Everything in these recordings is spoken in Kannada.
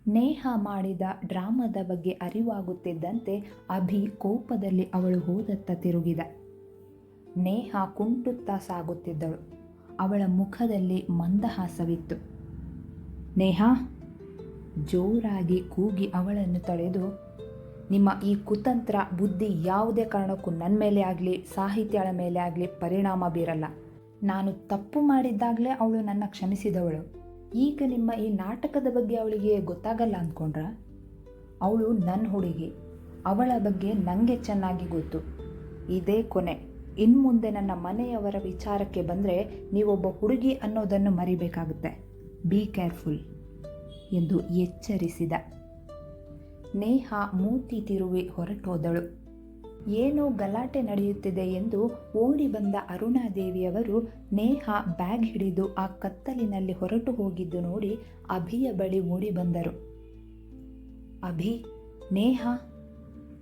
ನೇಹ ಮಾಡಿದ ಡ್ರಾಮದ ಬಗ್ಗೆ ಅರಿವಾಗುತ್ತಿದ್ದಂತೆ ಅಭಿ ಕೋಪದಲ್ಲಿ ಅವಳು ಹೋದತ್ತ ತಿರುಗಿದ. ನೇಹ ಕುಂಟುತ್ತಾ ಸಾಗುತ್ತಿದ್ದಳು. ಅವಳ ಮುಖದಲ್ಲಿ ಮಂದಹಾಸವಿತ್ತು. ನೇಹಾ, ಜೋರಾಗಿ ಕೂಗಿ ಅವಳನ್ನು ತಡೆದು, ನಿಮ್ಮ ಈ ಕುತಂತ್ರ ಬುದ್ಧಿ ಯಾವುದೇ ಕಾರಣಕ್ಕೂ ನನ್ನ ಮೇಲೆ ಆಗಲಿ ಸಾಹಿತ್ಯಳ ಮೇಲೆ ಆಗಲಿ ಪರಿಣಾಮ ಬೀರಲ್ಲ. ನಾನು ತಪ್ಪು ಮಾಡಿದ್ದಾಗಲೇ ಅವಳು ನನ್ನ ಕ್ಷಮಿಸಿದವಳು. ಈಗ ನಿಮ್ಮ ಈ ನಾಟಕದ ಬಗ್ಗೆ ಅವಳಿಗೆ ಗೊತ್ತಾಗಲ್ಲ ಅಂದ್ಕೊಂಡ್ರ? ಅವಳು ನನ್ನ ಹುಡುಗಿ. ಅವಳ ಬಗ್ಗೆ ನನಗೆ ಚೆನ್ನಾಗಿ ಗೊತ್ತು. ಇದೇ ಕೊನೆ. ಇನ್ಮುಂದೆ ನನ್ನ ಮನೆಯವರ ವಿಚಾರಕ್ಕೆ ಬಂದರೆ ನೀವೊಬ್ಬ ಹುಡುಗಿ ಅನ್ನೋದನ್ನು ಮರಿಬೇಕಾಗುತ್ತೆ. ಬಿ ಕೇರ್ಫುಲ್ ಎಂದು ಎಚ್ಚರಿಸಿದ. ನೇಹ ಮೂತಿ ತಿರುವಿ ಹೊರಟೋದಳು. ಏನೋ ಗಲಾಟೆ ನಡೆಯುತ್ತಿದೆ ಎಂದು ಓಡಿ ಬಂದ ಅರುಣಾದೇವಿಯವರು ನೇಹ ಬ್ಯಾಗ್ ಹಿಡಿದು ಆ ಕತ್ತಲಿನಲ್ಲಿ ಹೊರಟು ಹೋಗಿದ್ದು ನೋಡಿ ಅಭಿಯ ಬಳಿ ಓಡಿ ಬಂದರು. ಅಭಿ, ನೇಹ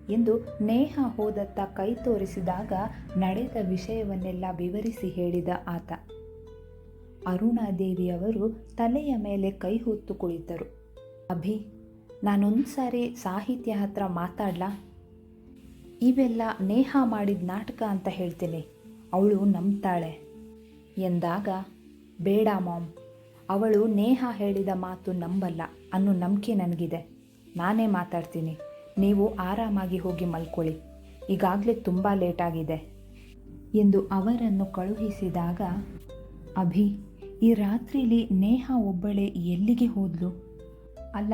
ಎಂದು ನೇಹ ಹೋದತ್ತ ಕೈ ತೋರಿಸಿದಾಗ ನಡೆದ ವಿಷಯವನ್ನೆಲ್ಲ ವಿವರಿಸಿ ಹೇಳಿದ ಆತ. ಅರುಣಾದೇವಿಯವರು ತಲೆಯ ಮೇಲೆ ಕೈ ಹೊತ್ತು ಕುಳಿತರು. ಅಭಿ, ನಾನೊಂದು ಸಾರಿ ಸಾಹಿತ್ಯ ಹತ್ರ ಮಾತಾಡ್ಲಾ? ಇವೆಲ್ಲ ನೇಹ ಮಾಡಿದ ನಾಟಕ ಅಂತ ಹೇಳ್ತೀನಿ, ಅವಳು ನಂಬ್ತಾಳೆ ಎಂದಾಗ, ಬೇಡ ಮಾಮ್, ಅವಳು ನೇಹ ಹೇಳಿದ ಮಾತು ನಂಬಲ್ಲ ಅನ್ನೋ ನಂಬಿಕೆ ನನಗಿದೆ. ನಾನೇ ಮಾತಾಡ್ತೀನಿ. ನೀವು ಆರಾಮಾಗಿ ಹೋಗಿ ಮಲ್ಕೊಳ್ಳಿ. ಈಗಾಗಲೇ ತುಂಬ ಲೇಟಾಗಿದೆ ಎಂದು ಅವರನ್ನು ಕಳುಹಿಸಿದಾಗ, ಅಭಿ, ಈ ರಾತ್ರಿಲಿ ನೇಹ ಒಬ್ಬಳೇ ಎಲ್ಲಿಗೆ ಹೋದ್ಲು? ಅಲ್ಲ,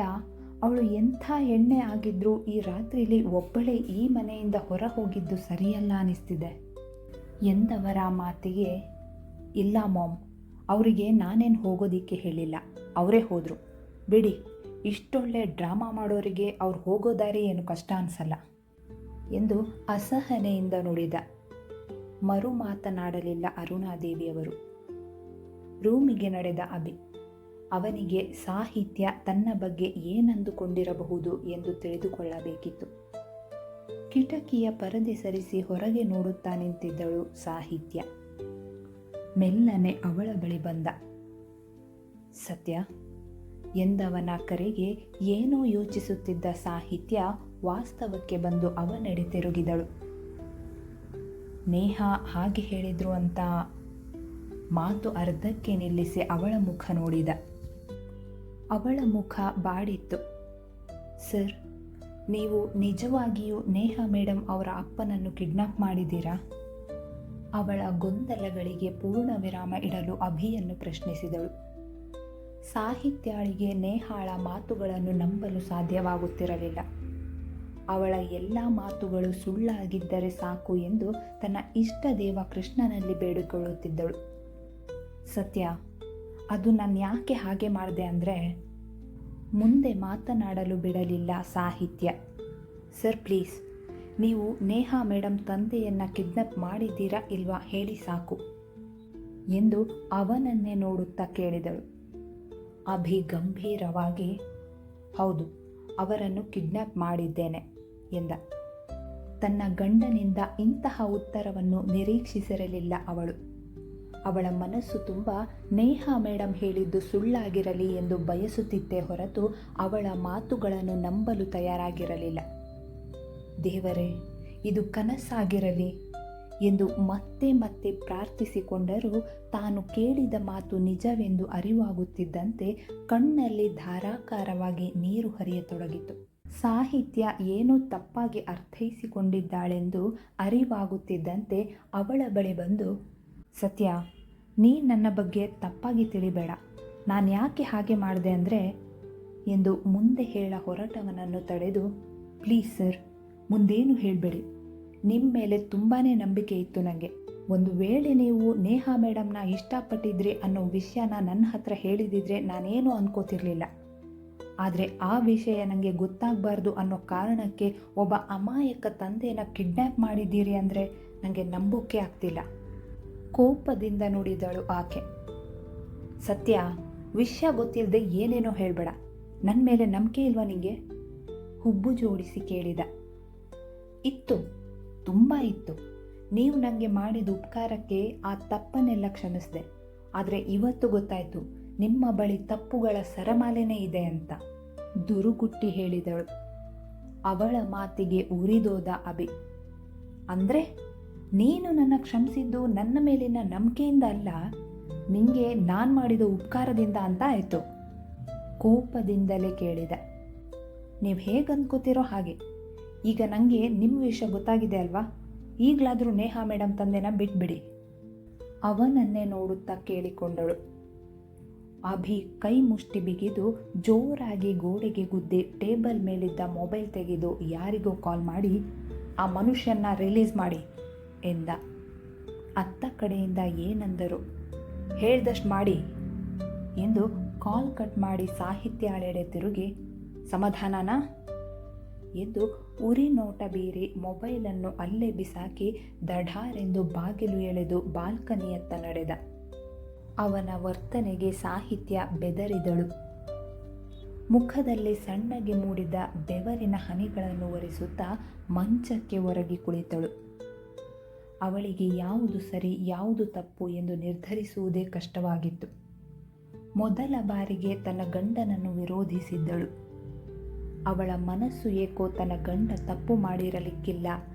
ಅವಳು ಎಂಥ ಎಣ್ಣೆ ಆಗಿದ್ರೂ ಈ ರಾತ್ರಿಲಿ ಒಬ್ಬಳೇ ಈ ಮನೆಯಿಂದ ಹೊರ ಹೋಗಿದ್ದು ಸರಿಯಲ್ಲ ಅನಿಸ್ತಿದೆ ಎಂದವರ ಮಾತಿಗೆ, ಇಲ್ಲ ಮಾಮ್, ಅವರಿಗೆ ನಾನೇನು ಹೋಗೋದಿಕ್ಕೆ ಹೇಳಿಲ್ಲ, ಅವರೇ ಹೋದರು. ಬಿಡಿ, ಇಷ್ಟೊಳ್ಳೆ ಡ್ರಾಮಾ ಮಾಡೋರಿಗೆ ಅವ್ರು ಹೋಗೋ ದಾರಿ ಏನು ಕಷ್ಟ ಅನಿಸಲ್ಲ ಎಂದು ಅಸಹನೆಯಿಂದ ನುಡಿದ. ಮರು ಮಾತನಾಡಲಿಲ್ಲ ಅರುಣಾದೇವಿಯವರು. ರೂಮಿಗೆ ನಡೆದ ಅಭಿ. ಅವನಿಗೆ ಸಾಹಿತ್ಯ ತನ್ನ ಬಗ್ಗೆ ಏನಂದುಕೊಂಡಿರಬಹುದು ಎಂದು ತಿಳಿದುಕೊಳ್ಳಬೇಕಿತ್ತು. ಕಿಟಕಿಯ ಪರದೆ ಸರಿಸಿ ಹೊರಗೆ ನೋಡುತ್ತಾ ನಿಂತಿದ್ದಳು ಸಾಹಿತ್ಯ. ಮೆಲ್ಲನೆ ಅವಳ ಬಳಿ ಬಂದ. ಸತ್ಯ ಎಂದವನ ಕರೆಗೆ ಏನೋ ಯೋಚಿಸುತ್ತಿದ್ದ ಸಾಹಿತ್ಯ ವಾಸ್ತವಕ್ಕೆ ಬಂದು ಅವನೆಡೆ ತಿರುಗಿದಳು. ನೇಹ ಹಾಗೆ ಹೇಳಿದ್ರು ಅಂತ ಮಾತು ಅರ್ಧಕ್ಕೆ ನಿಲ್ಲಿಸಿ ಅವಳ ಮುಖ ನೋಡಿದ. ಅವಳ ಮುಖ ಬಾಡಿತ್ತು. ಸರ್, ನೀವು ನಿಜವಾಗಿಯೂ ನೇಹ ಮೇಡಮ್ ಅವರ ಅಪ್ಪನನ್ನು ಕಿಡ್ನಾಪ್ ಮಾಡಿದ್ದೀರಾ? ಅವಳ ಗೊಂದಲಗಳಿಗೆ ಪೂರ್ಣ ವಿರಾಮ ಇಡಲು ಅಭಿಯನ್ನು ಪ್ರಶ್ನಿಸಿದಳು. ಸಾಹಿತ್ಯಾಳಿಗೆ ನೇಹಾಳ ಮಾತುಗಳನ್ನು ನಂಬಲು ಸಾಧ್ಯವಾಗುತ್ತಿರಲಿಲ್ಲ. ಅವಳ ಎಲ್ಲ ಮಾತುಗಳು ಸುಳ್ಳಾಗಿದ್ದರೆ ಸಾಕು ಎಂದು ತನ್ನ ಇಷ್ಟ ದೇವ ಕೃಷ್ಣನಲ್ಲಿ ಬೇಡಿಕೊಳ್ಳುತ್ತಿದ್ದಳು. ಸತ್ಯ, ಅದು ನಾನು ಯಾಕೆ ಹಾಗೆ ಮಾಡಿದೆ ಅಂದರೆ, ಮುಂದೆ ಮಾತನಾಡಲು ಬಿಡಲಿಲ್ಲ ಸಾಹಿತ್ಯ. ಸರ್ ಪ್ಲೀಸ್, ನೀವು ನೇಹ ಮೇಡಮ್ ತಂದೆಯನ್ನು ಕಿಡ್ನಾಪ್ ಮಾಡಿದ್ದೀರಾ ಇಲ್ವಾ ಹೇಳಿ ಸಾಕು ಎಂದು ಅವನನ್ನೇ ನೋಡುತ್ತಾ ಕೇಳಿದಳು. ಅಭಿ ಗಂಭೀರವಾಗಿ, ಹೌದು, ಅವರನ್ನು ಕಿಡ್ನಾಪ್ ಮಾಡಿದ್ದೇನೆ ಎಂದ. ತನ್ನ ಗಂಡನಿಂದ ಇಂತಹ ಉತ್ತರವನ್ನು ನಿರೀಕ್ಷಿಸಿರಲಿಲ್ಲ ಅವಳು. ಅವಳ ಮನಸ್ಸು ತುಂಬ ನೇಹ ಮೇಡಮ್ ಹೇಳಿದ್ದು ಸುಳ್ಳಾಗಿರಲಿ ಎಂದು ಬಯಸುತ್ತಿದ್ದೇ ಹೊರತು ಅವಳ ಮಾತುಗಳನ್ನು ನಂಬಲು ತಯಾರಾಗಿರಲಿಲ್ಲ. ದೇವರೇ, ಇದು ಕನಸಾಗಿರಲಿ ಎಂದು ಮತ್ತೆ ಮತ್ತೆ ಪ್ರಾರ್ಥಿಸಿಕೊಂಡರೂ ತಾನು ಕೇಳಿದ ಮಾತು ನಿಜವೆಂದು ಅರಿವಾಗುತ್ತಿದ್ದಂತೆ ಕಣ್ಣಲ್ಲಿ ಧಾರಾಕಾರವಾಗಿ ನೀರು ಹರಿಯತೊಡಗಿತು. ಸಾಹಿತ್ಯ ಏನೋ ತಪ್ಪಾಗಿ ಅರ್ಥೈಸಿಕೊಂಡಿದ್ದಾಳೆಂದು ಅರಿವಾಗುತ್ತಿದ್ದಂತೆ ಅವಳ ಬಳಿ ಬಂದು, ಸತ್ಯ, ನೀ ನನ್ನ ಬಗ್ಗೆ ತಪ್ಪಾಗಿ ತಿಳಿಬೇಡ. ನಾನು ಯಾಕೆ ಹಾಗೆ ಮಾಡಿದೆ ಅಂದರೆ ಎಂದು ಮುಂದೆ ಹೇಳ ಹೊರಟವನನ್ನು ತಡೆದು, ಪ್ಲೀಸ್ ಸರ್, ಮುಂದೇನು ಹೇಳಬೇಡಿ. ನಿಮ್ಮ ಮೇಲೆ ತುಂಬಾ ನಂಬಿಕೆ ಇತ್ತು ನನಗೆ. ಒಂದು ವೇಳೆ ನೀವು ನೇಹ ಮೇಡಮ್ನ ಇಷ್ಟಪಟ್ಟಿದ್ರಿ ಅನ್ನೋ ವಿಷಯನ ನನ್ನ ಹತ್ರ ಹೇಳಿದಿದ್ರೆ ನಾನೇನು ಅನ್ಕೋತಿರ್ಲಿಲ್ಲ. ಆದರೆ ಆ ವಿಷಯ ನನಗೆ ಗೊತ್ತಾಗಬಾರ್ದು ಅನ್ನೋ ಕಾರಣಕ್ಕೆ ಒಬ್ಬ ಅಮಾಯಕ ತಂದೆನ ಕಿಡ್ನ್ಯಾಪ್ ಮಾಡಿದ್ದೀರಿ ಅಂದರೆ ನನಗೆ ನಂಬೋಕೆ ಆಗ್ತಿಲ್ಲ. ಕೋಪದಿಂದ ನುಡಿದಳು ಆಕೆ. ಸತ್ಯ, ವಿಷಯ ಗೊತ್ತಿಲ್ಲದೆ ಏನೇನೋ ಹೇಳಬೇಡ. ನನ್ನ ಮೇಲೆ ನಂಬಿಕೆ ಇಲ್ವಾ ನಿಂಗೆ? ಹುಬ್ಬು ಜೋಡಿಸಿ ಕೇಳಿದ. ಇತ್ತು, ತುಂಬ ಇತ್ತು. ನೀವು ನನಗೆ ಮಾಡಿದ ಉಪಕಾರಕ್ಕೆ ಆ ತಪ್ಪನ್ನೆಲ್ಲ ಕ್ಷಮಿಸಿದೆ. ಆದರೆ ಇವತ್ತು ಗೊತ್ತಾಯಿತು ನಿಮ್ಮ ಬಳಿ ತಪ್ಪುಗಳ ಸರಮಾಲೆನೇ ಇದೆ ಅಂತ. ದುರುಗುಟ್ಟಿ ಹೇಳಿದಳು. ಅವಳ ಮಾತಿಗೆ ಉರಿದೋದ ಅಭಿ. ಅಂದರೆ ನೀನು ನನ್ನ ಕ್ಷಮಿಸಿದ್ದು ನನ್ನ ಮೇಲಿನ ನಂಬಿಕೆಯಿಂದ ಅಲ್ಲ, ನಿಂಗೆ ನಾನು ಮಾಡಿದ ಉಪಕಾರದಿಂದ ಅಂತ ಆಯಿತು. ಕೋಪದಿಂದಲೇ ಕೇಳಿದ. ನೀವು ಹೇಗೆ ಅಂದ್ಕೋತಿರೋ ಹಾಗೆ. ಈಗ ನನಗೆ ನಿಮ್ಮ ವಿಷಯ ಗೊತ್ತಾಗಿದೆ ಅಲ್ವಾ, ಈಗಲಾದರೂ ನೇಹಾ ಮೇಡಮ್ ತಂದೆನ ಬಿಟ್ಬಿಡಿ. ಅವನನ್ನೇ ನೋಡುತ್ತಾ ಕೇಳಿಕೊಂಡಳು. ಅಭಿ ಕೈ ಮುಷ್ಟಿ ಬಿಗಿದು ಜೋರಾಗಿ ಗೋಡೆಗೆ ಗುದ್ದಿ ಟೇಬಲ್ ಮೇಲಿದ್ದ ಮೊಬೈಲ್ ತೆಗೆದು ಯಾರಿಗೋ ಕಾಲ್ ಮಾಡಿ ಆ ಮನುಷ್ಯನ್ನ ರಿಲೀಸ್ ಮಾಡಿ ಎಂದ. ಅತ್ತ ಕಡೆಯಿಂದ ಏನಂದರು, ಹೇಳ್ದಷ್ಟು ಮಾಡಿ ಎಂದು ಕಾಲ್ ಕಟ್ ಮಾಡಿ ಸಾಹಿತ್ಯಾಳೆಡೆ ತಿರುಗಿ, ಸಮಾಧಾನನಾ ಎಂದು ಉರಿ ನೋಟ ಬೀರಿ ಮೊಬೈಲನ್ನು ಅಲ್ಲೇ ಬಿಸಾಕಿ ದಢಾರೆಂದು ಬಾಗಿಲು ಎಳೆದು ಬಾಲ್ಕನಿಯತ್ತ ನಡೆದ. ಅವನ ವರ್ತನೆಗೆ ಸಾಹಿತ್ಯ ಬೆದರಿದಳು. ಮುಖದಲ್ಲಿ ಸಣ್ಣಗೆ ಮೂಡಿದ ಬೆವರಿನ ಹನಿಗಳನ್ನು ಒರೆಸುತ್ತಾ ಮಂಚಕ್ಕೆ ಒರಗಿ ಕುಳಿತಳು. ಅವಳಿಗೆ ಯಾವುದು ಸರಿ ಯಾವುದು ತಪ್ಪು ಎಂದು ನಿರ್ಧರಿಸುವುದೇ ಕಷ್ಟವಾಗಿತ್ತು. ಮೊದಲ ಬಾರಿಗೆ ತನ್ನ ಗಂಡನನ್ನು ವಿರೋಧಿಸಿದ್ದಳು. ಅವಳ ಮನಸ್ಸು ಏಕೋ ತನ್ನ ಗಂಡ ತಪ್ಪು ಮಾಡಿರಲಿಕ್ಕಿಲ್ಲ,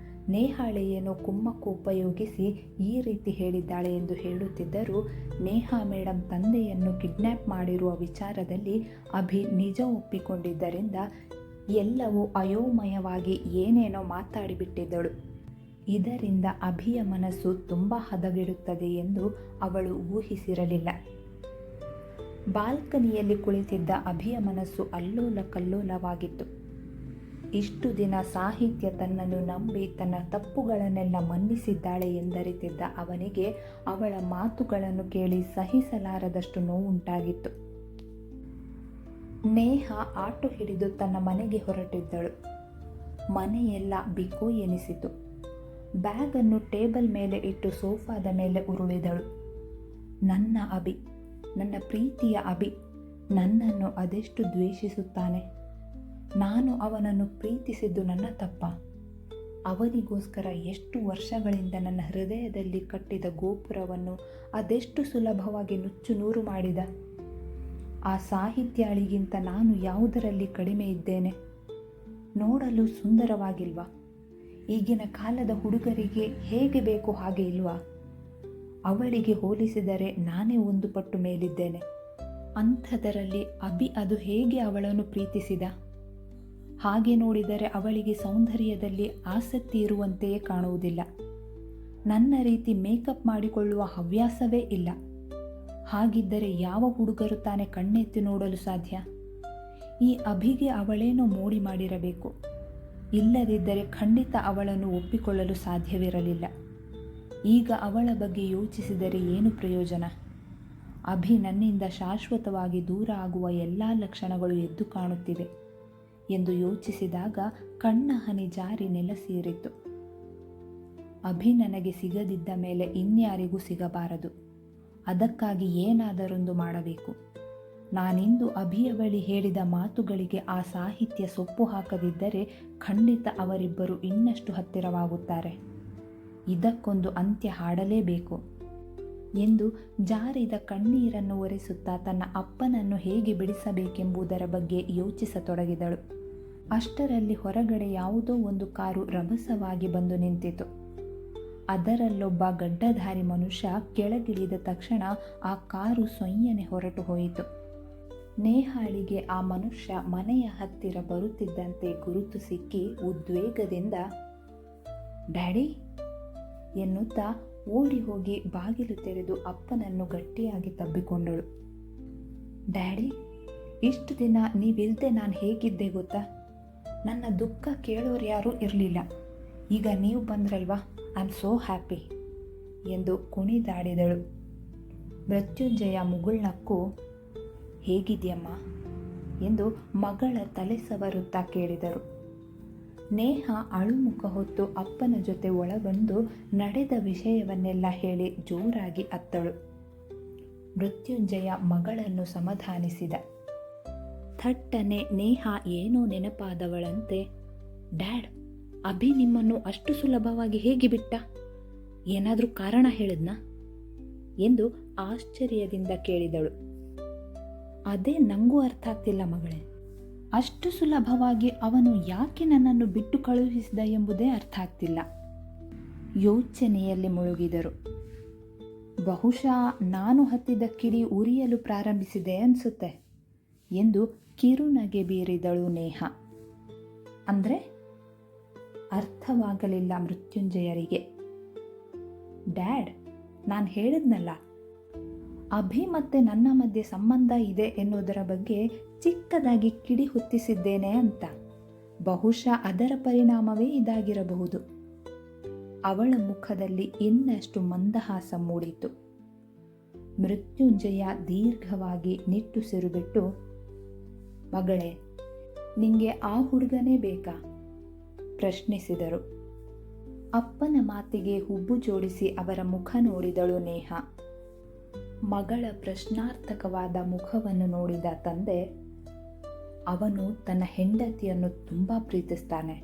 ನೇಹಾಳೆ ಏನೋ ಕುಮ್ಮಕ್ಕು ಉಪಯೋಗಿಸಿ ಈ ರೀತಿ ಹೇಳಿದ್ದಾಳೆ ಎಂದು ಹೇಳುತ್ತಿದ್ದರೂ ನೇಹಾ ಮೇಡಮ್ ತಂದೆಯನ್ನು ಕಿಡ್ನ್ಯಾಪ್ ಮಾಡಿರುವ ವಿಚಾರದಲ್ಲಿ ಅಭಿ ನಿಜ ಒಪ್ಪಿಕೊಂಡಿದ್ದರಿಂದ ಎಲ್ಲವೂ ಅಯೋಮಯವಾಗಿ ಏನೇನೋ ಮಾತಾಡಿಬಿಟ್ಟಿದ್ದಳು. ಇದರಿಂದ ಅಭಿಯ ಮನಸ್ಸು ತುಂಬ ಹದಗೆಡುತ್ತದೆ ಎಂದು ಅವಳು ಊಹಿಸಿರಲಿಲ್ಲ. ಬಾಲ್ಕನಿಯಲ್ಲಿ ಕುಳಿತಿದ್ದ ಅಭಿಯ ಮನಸ್ಸು ಅಲ್ಲೋಲ ಕಲ್ಲೋಲವಾಗಿತ್ತು. ಇಷ್ಟು ದಿನ ಸಾಹಿತ್ಯ ತನ್ನನ್ನು ನಂಬಿ ತನ್ನ ತಪ್ಪುಗಳನ್ನೆಲ್ಲ ಮನ್ನಿಸಿದ್ದಾಳೆ ಎಂದರಿತಿದ್ದ ಅವನಿಗೆ ಅವಳ ಮಾತುಗಳನ್ನು ಕೇಳಿ ಸಹಿಸಲಾರದಷ್ಟು ನೋವುಂಟಾಗಿತ್ತು. ನೇಹಾ ಆಟೋ ಹಿಡಿದು ತನ್ನ ಮನೆಗೆ ಹೊರಟಿದ್ದಳು. ಮನೆಯೆಲ್ಲ ಬಿಕೋ ಎನಿಸಿತು. ಬ್ಯಾಗನ್ನು ಟೇಬಲ್ ಮೇಲೆ ಇಟ್ಟು ಸೋಫಾದ ಮೇಲೆ ಉರುಳಿದಳು. ನನ್ನ ಅಭಿ, ನನ್ನ ಪ್ರೀತಿಯ ಅಭಿ ನನ್ನನ್ನು ಅದೆಷ್ಟು ದ್ವೇಷಿಸುತ್ತಾನೆ. ನಾನು ಅವನನ್ನು ಪ್ರೀತಿಸಿದ್ದು ನನ್ನ ತಪ್ಪ. ಅವನಿಗೋಸ್ಕರ ಎಷ್ಟು ವರ್ಷಗಳಿಂದ ನನ್ನ ಹೃದಯದಲ್ಲಿ ಕಟ್ಟಿದ ಗೋಪುರವನ್ನು ಅದೆಷ್ಟು ಸುಲಭವಾಗಿ ನುಚ್ಚು ನೂರು ಮಾಡಿದ. ಆ ಸಾಹಿತ್ಯಾಳಿಗಿಂತ ನಾನು ಯಾವುದರಲ್ಲಿ ಕಡಿಮೆ ಇದ್ದೇನೆ? ನೋಡಲು ಸುಂದರವಾಗಿಲ್ವಾ? ಈಗಿನ ಕಾಲದ ಹುಡುಗರಿಗೆ ಹೇಗೆ ಬೇಕು ಹಾಗೆ ಇಲ್ವಾ? ಅವಳಿಗೆ ಹೋಲಿಸಿದರೆ ನಾನೇ ಒಂದು ಪಟ್ಟು ಮೇಲಿದ್ದೇನೆ. ಅಂಥದರಲ್ಲಿ ಅಭಿ ಅದು ಹೇಗೆ ಅವಳನ್ನು ಪ್ರೀತಿಸಿದ? ಹಾಗೆ ನೋಡಿದರೆ ಅವಳಿಗೆ ಸೌಂದರ್ಯದಲ್ಲಿ ಆಸಕ್ತಿ ಇರುವಂತೆಯೇ ಕಾಣುವುದಿಲ್ಲ. ನನ್ನ ರೀತಿ ಮೇಕಪ್ ಮಾಡಿಕೊಳ್ಳುವ ಹವ್ಯಾಸವೇ ಇಲ್ಲ. ಹಾಗಿದ್ದರೆ ಯಾವ ಹುಡುಗರು ತಾನೇ ಕಣ್ಣೆತ್ತಿ ನೋಡಲು ಸಾಧ್ಯ? ಈ ಅಭಿಗೆ ಅವಳೇನೋ ಮೋಡಿ ಮಾಡಿರಬೇಕು. ಇಲ್ಲದಿದ್ದರೆ ಖಂಡಿತ ಅವಳನ್ನು ಒಪ್ಪಿಕೊಳ್ಳಲು ಸಾಧ್ಯವಿರಲಿಲ್ಲ. ಈಗ ಅವಳ ಬಗ್ಗೆ ಯೋಚಿಸಿದರೆ ಏನು ಪ್ರಯೋಜನ? ಅಭಿ ನನ್ನಿಂದ ಶಾಶ್ವತವಾಗಿ ದೂರ ಆಗುವ ಎಲ್ಲ ಲಕ್ಷಣಗಳು ಎದ್ದು ಕಾಣುತ್ತಿವೆ ಎಂದು ಯೋಚಿಸಿದಾಗ ಕಣ್ಣ ಹನಿ ಜಾರಿ ನೆಲ ಸೇರಿತು. ಅಭಿ ನನಗೆ ಸಿಗದಿದ್ದ ಮೇಲೆ ಇನ್ಯಾರಿಗೂ ಸಿಗಬಾರದು. ಅದಕ್ಕಾಗಿ ಏನಾದರೊಂದು ಮಾಡಬೇಕು. ನಾನಿಂದು ಅಭಿಯ ಬಳಿ ಹೇಳಿದ ಮಾತುಗಳಿಗೆ ಆ ಸಾಹಿತ್ಯ ಸೊಪ್ಪು ಹಾಕದಿದ್ದರೆ ಖಂಡಿತ ಅವರಿಬ್ಬರು ಇನ್ನಷ್ಟು ಹತ್ತಿರವಾಗುತ್ತಾರೆ. ಇದಕ್ಕೊಂದು ಅಂತ್ಯ ಹಾಡಲೇಬೇಕು ಎಂದು ಜಾರಿದ ಕಣ್ಣೀರನ್ನು ಒರೆಸುತ್ತಾ ತನ್ನ ಅಪ್ಪನನ್ನು ಹೇಗೆ ಬಿಡಿಸಬೇಕೆಂಬುದರ ಬಗ್ಗೆ ಯೋಚಿಸತೊಡಗಿದಳು. ಅಷ್ಟರಲ್ಲಿ ಹೊರಗಡೆ ಯಾವುದೋ ಒಂದು ಕಾರು ರಭಸವಾಗಿ ಬಂದು ನಿಂತಿತು. ಅದರಲ್ಲೊಬ್ಬ ಗಡ್ಡಧಾರಿ ಮನುಷ್ಯ ಕೆಳಗಿಳಿದ ತಕ್ಷಣ ಆ ಕಾರು ಸೊಯ್ಯನೆ ಹೊರಟು ಹೋಯಿತು. ನೇಹಾಳಿಗೆ ಆ ಮನುಷ್ಯ ಮನೆಯ ಹತ್ತಿರ ಬರುತ್ತಿದ್ದಂತೆ ಗುರುತು ಸಿಕ್ಕಿ ಉದ್ವೇಗದಿಂದ ಡ್ಯಾಡಿ ಎನ್ನುತ್ತಾ ಓಡಿ ಹೋಗಿ ಬಾಗಿಲು ತೆರೆದು ಅಪ್ಪನನ್ನು ಗಟ್ಟಿಯಾಗಿ ತಬ್ಬಿಕೊಂಡಳು. ಡ್ಯಾಡಿ, ಇಷ್ಟು ದಿನ ನೀವಿಲ್ಲದೆ ನಾನು ಹೇಗಿದ್ದೆ ಗೊತ್ತಾ? ನನ್ನ ದುಃಖ ಕೇಳೋರು ಯಾರೂ ಇರಲಿಲ್ಲ. ಈಗ ನೀವು ಬಂದ್ರಲ್ವಾ, ಐ ಆಮ್ ಸೋ ಹ್ಯಾಪಿ ಎಂದು ಕುಣಿದಾಡಿದಳು. ಮೃತ್ಯುಂಜಯ ಮುಗುಳ್ನಕ್ಕೂ ಹೇಗಿದೆಯಮ್ಮ ಎಂದು ಮಗಳ ತಲೆ ಸವರುತ್ತಾ ಕೇಳಿದರು. ನೇಹಾ ಅಳುಮುಖ ಹೊತ್ತು ಅಪ್ಪನ ಜೊತೆ ಒಳಬಂದು ನಡೆದ ವಿಷಯವನ್ನೆಲ್ಲ ಹೇಳಿ ಜೋರಾಗಿ ಅತ್ತಳು. ಮೃತ್ಯುಂಜಯ ಮಗಳನ್ನು ಸಮಾಧಾನಿಸಿದ. ಥಟ್ಟನೆ ನೇಹಾ ಏನೋ ನೆನಪಾದವಳಂತೆ, ಡ್ಯಾಡ್, ಅಭಿ ನಿಮ್ಮನ್ನು ಅಷ್ಟು ಸುಲಭವಾಗಿ ಹೇಗೆ ಬಿಟ್ಟ? ಏನಾದರೂ ಕಾರಣ ಹೇಳಿದ್ನಾ ಎಂದು ಆಶ್ಚರ್ಯದಿಂದ ಕೇಳಿದಳು. ಅದೇ ನನಗೂ ಅರ್ಥ ಆಗ್ತಿಲ್ಲ ಮಗಳೇ. ಅಷ್ಟು ಸುಲಭವಾಗಿ ಅವನು ಯಾಕೆ ನನ್ನನ್ನು ಬಿಟ್ಟು ಕಳುಹಿಸಿದ ಎಂಬುದೇ ಅರ್ಥ ಆಗ್ತಿಲ್ಲ. ಯೋಚನೆಯಲ್ಲಿ ಮುಳುಗಿದರು. ಬಹುಶಃ ನಾನು ಹತ್ತಿದ ಕಿಡಿ ಉರಿಯಲು ಪ್ರಾರಂಭಿಸಿದೆ ಅನಿಸುತ್ತೆ ಎಂದು ಕಿರುನಗೆ ಬೀರಿದಳು ನೇಹ. ಅಂದರೆ ಅರ್ಥವಾಗಲಿಲ್ಲ ಮೃತ್ಯುಂಜಯರಿಗೆ. ಡ್ಯಾಡ್, ನಾನು ಹೇಳಿದ್ನಲ್ಲ, ಅಭಿ ಮತ್ತೆ ನನ್ನ ಮಧ್ಯೆ ಸಂಬಂಧ ಇದೆ ಎನ್ನುವುದರ ಬಗ್ಗೆ ಚಿಕ್ಕದಾಗಿ ಕಿಡಿ ಹೊತ್ತಿಸಿದ್ದೇನೆ ಅಂತ. ಬಹುಶಃ ಅದರ ಪರಿಣಾಮವೇ ಇದಾಗಿರಬಹುದು. ಅವಳ ಮುಖದಲ್ಲಿ ಇನ್ನಷ್ಟು ಮಂದಹಾಸ ಮೂಡಿತು. ಮೃತ್ಯುಂಜಯ ದೀರ್ಘವಾಗಿ ನಿಟ್ಟುಸಿರು ಬಿಟ್ಟು, ಮಗಳೇ, ನಿಂಗೆ ಆ ಹುಡುಗನೇ ಬೇಕಾ? ಪ್ರಶ್ನಿಸಿದರು. ಅಪ್ಪನ ಮಾತಿಗೆ ಹುಬ್ಬು ಜೋಡಿಸಿ ಅವರ ಮುಖ ನೋಡಿದಳು ನೇಹ. ಮಗಳ ಪ್ರಶ್ನಾರ್ಥಕವಾದ ಮುಖವನ್ನು ನೋಡಿದ ತಂದೆ, ಅವನು ತನ್ನ ಹೆಂಡತಿಯನ್ನು ತುಂಬ ಪ್ರೀತಿಸ್ತಾನೆ.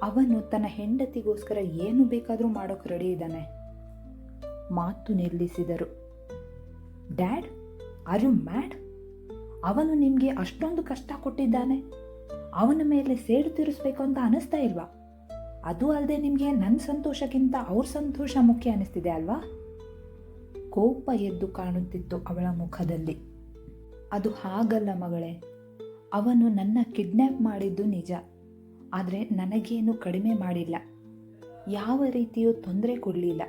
ಅವನು ತನ್ನ ಹೆಂಡತಿಗೋಸ್ಕರ ಏನು ಬೇಕಾದರೂ ಮಾಡೋಕೆ ರೆಡಿ ಇದ್ದಾನೆ. ಮಾತು ನಿಲ್ಲಿಸಿದರು. Dad, are you mad? ಅವನು ನಿಮಗೆ ಅಷ್ಟೊಂದು ಕಷ್ಟ ಕೊಟ್ಟಿದ್ದಾನೆ. ಅವನ ಮೇಲೆ ಸೇಡು ತೀರಿಸ್ಬೇಕು ಅಂತ ಅನಿಸ್ತಾ ಇಲ್ವಾ? ಅದು ಅಲ್ಲದೆ ನಿಮಗೆ ನನ್ನ ಸಂತೋಷಕ್ಕಿಂತ ಅವ್ರ ಸಂತೋಷ ಮುಖ್ಯ ಅನಿಸ್ತಿದೆ ಅಲ್ವಾ? ಕೋಪ ಎದ್ದು ಕಾಣುತ್ತಿತ್ತು ಅವಳ ಮುಖದಲ್ಲಿ. ಅದು ಹಾಗಲ್ಲ ಮಗಳೇ. ಅವನು ನನ್ನ ಕಿಡ್ನ್ಯಾಪ್ ಮಾಡಿದ್ದು ನಿಜ. ಆದರೆ ನನಗೇನು ಕಡಿಮೆ ಮಾಡಿಲ್ಲ. ಯಾವ ರೀತಿಯೂ ತೊಂದರೆ ಕೊಡಲಿಲ್ಲ.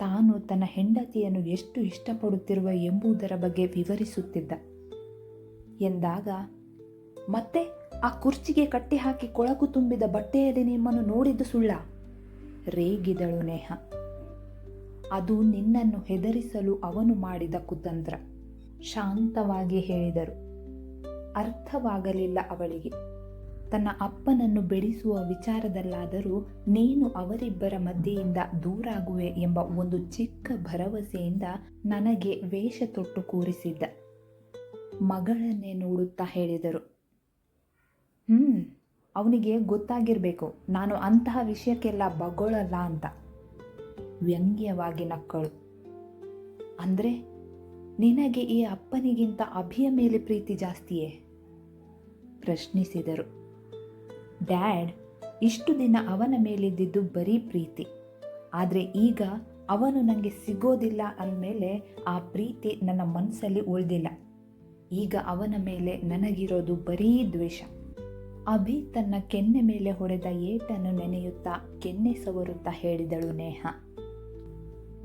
ತಾನು ತನ್ನ ಹೆಂಡತಿಯನ್ನು ಎಷ್ಟು ಇಷ್ಟಪಡುತ್ತಿರುವ ಎಂಬುದರ ಬಗ್ಗೆ ವಿವರಿಸುತ್ತಿದ್ದ ಎಂದಾಗ, ಮತ್ತೆ ಆ ಕುರ್ಚಿಗೆ ಕಟ್ಟಿ ಹಾಕಿ ಕೊಳಕು ತುಂಬಿದ ಬಟ್ಟೆಯಲ್ಲಿ ನಿಮ್ಮನ್ನು ನೋಡಿದ್ದು ಸುಳ್ಳ? ರೇಗಿದಳು ನೇಹ. ಅದು ನಿನ್ನನ್ನು ಹೆದರಿಸಲು ಅವನು ಮಾಡಿದ ಕುತಂತ್ರ, ಶಾಂತವಾಗಿ ಹೇಳಿದರು. ಅರ್ಥವಾಗಲಿಲ್ಲ ಅವಳಿಗೆ. ತನ್ನ ಅಪ್ಪನನ್ನು ಬೆಳೆಸುವ ವಿಚಾರದಲ್ಲಾದರೂ ನೀನು ಅವರಿಬ್ಬರ ಮಧ್ಯೆಯಿಂದ ದೂರಾಗುವೆ ಎಂಬ ಒಂದು ಚಿಕ್ಕ ಭರವಸೆಯಿಂದ ನನಗೆ ವೇಷ ತೊಟ್ಟು ಕೂರಿಸಿದ್ದ. ಮಗಳನ್ನೇ ನೋಡುತ್ತಾ ಹೇಳಿದರು. ಅವನಿಗೆ ಗೊತ್ತಾಗಿರಬೇಕು ನಾನು ಅಂತಹ ವಿಷಯಕ್ಕೆಲ್ಲ ಬಗ್ಗೊಳ್ಳಲ್ಲ ಅಂತ. ವ್ಯಂಗ್ಯವಾಗಿ ನಕ್ಕಳು. ಅಂದರೆ ನಿನಗೆ ಈ ಅಪ್ಪನಿಗಿಂತ ಅಭಿಯ ಮೇಲೆ ಪ್ರೀತಿ ಜಾಸ್ತಿಯೇ? ಪ್ರಶ್ನಿಸಿದರು. ಡ್ಯಾಡ್, ಇಷ್ಟು ದಿನ ಅವನ ಮೇಲಿದ್ದಿದ್ದು ಬರೀ ಪ್ರೀತಿ. ಆದರೆ ಈಗ ಅವನು ನನಗೆ ಸಿಗೋದಿಲ್ಲ ಅಂದಮೇಲೆ ಆ ಪ್ರೀತಿ ನನ್ನ ಮನಸ್ಸಲ್ಲಿ ಉಳಿದಿಲ್ಲ. ಈಗ ಅವನ ಮೇಲೆ ನನಗಿರೋದು ಬರೀ ದ್ವೇಷ. ಅಭಿ ತನ್ನ ಕೆನ್ನೆ ಮೇಲೆ ಹೊಡೆದ ಏಟನ್ನು ನೆನೆಯುತ್ತಾ ಕೆನ್ನೆ ಸವರುತ್ತಾ ಹೇಳಿದಳು ನೇಹ.